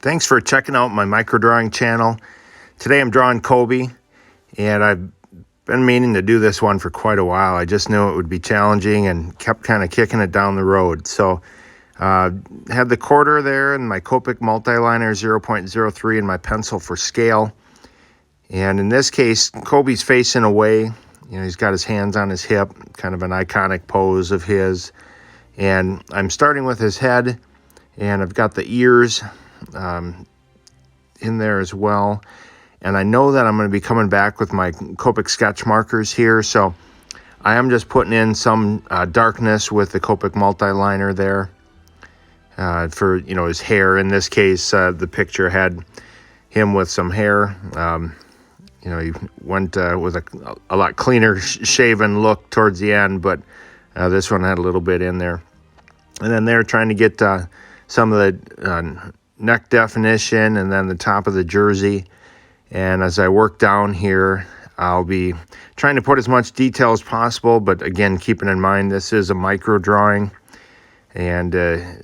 Thanks for checking out my micro drawing channel. Today I'm drawing Kobe, and I've been meaning to do this one for quite a while. I just knew it would be challenging and kept kind of kicking it down the road. So had the quarter there and my Copic Multiliner 0.03 and my pencil for scale. And in this case, Kobe's facing away. You know, he's got his hands on his hip, kind of an iconic pose of his. And I'm starting with his head, and I've got the ears in there as well. And I know that I'm going to be coming back with my Copic sketch markers here, so I am just putting in some darkness with the Copic Multiliner there for, you know, his hair. In this case, the picture had him with some hair. You know, he went with a lot cleaner shaven look towards the end, but this one had a little bit in there. And then they're trying to get some of the neck definition and then the top of the jersey. And as I work down here, I'll be trying to put as much detail as possible, but again, keeping in mind this is a micro drawing, and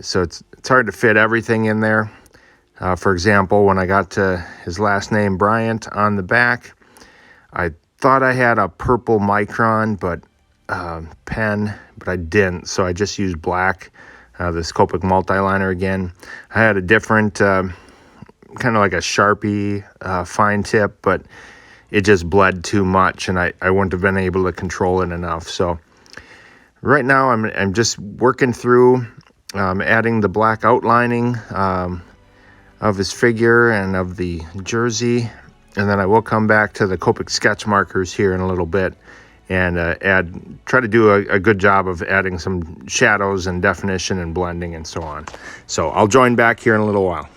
so it's hard to fit everything in there. For example, when I got to his last name, Bryant, on the back, I thought I had a purple micron pen, but I didn't, so I just used black. This Copic Multiliner again. I had a different, kind of like a Sharpie fine tip, but it just bled too much, and I wouldn't have been able to control it enough. So right now I'm just working through adding the black outlining of his figure and of the jersey, and then I will come back to the Copic sketch markers here in a little bit and try to do a good job of adding some shadows and definition and blending and so on. So I'll join back here in a little while.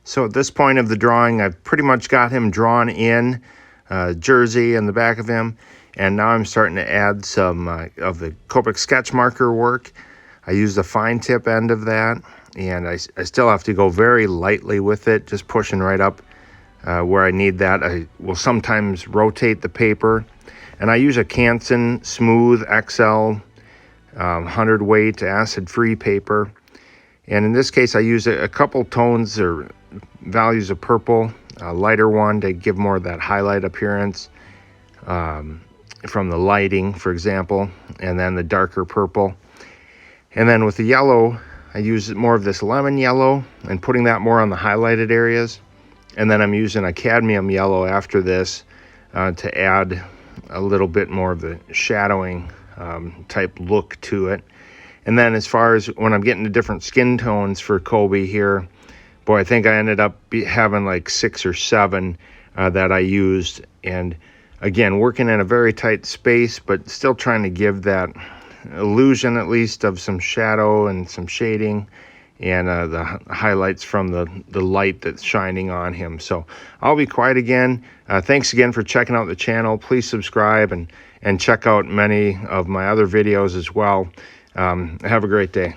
So at this point of the drawing, I've pretty much got him drawn in, jersey in the back of him, and now I'm starting to add some of the Copic sketch marker work. I use the fine tip end of that, and I still have to go very lightly with it, just pushing right up where I need that. I will sometimes rotate the paper, and I use a Canson Smooth XL 100 weight acid-free paper. And in this case, I use a couple tones or values of purple lighter one to give more of that highlight appearance from the lighting, for example, and then the darker purple. And then with the yellow, I use more of this lemon yellow and putting that more on the highlighted areas. And then I'm using a cadmium yellow after this to add a little bit more of the shadowing type look to it. And then as far as when I'm getting to different skin tones for Kobe here, boy, I think I ended up having like 6 or 7 that I used. And again, working in a very tight space, but still trying to give that illusion at least of some shadow and some shading and the highlights from the light that's shining on him. So I'll be quiet again. Thanks again for checking out the channel. Please subscribe and check out many of my other videos as well. Have a great day.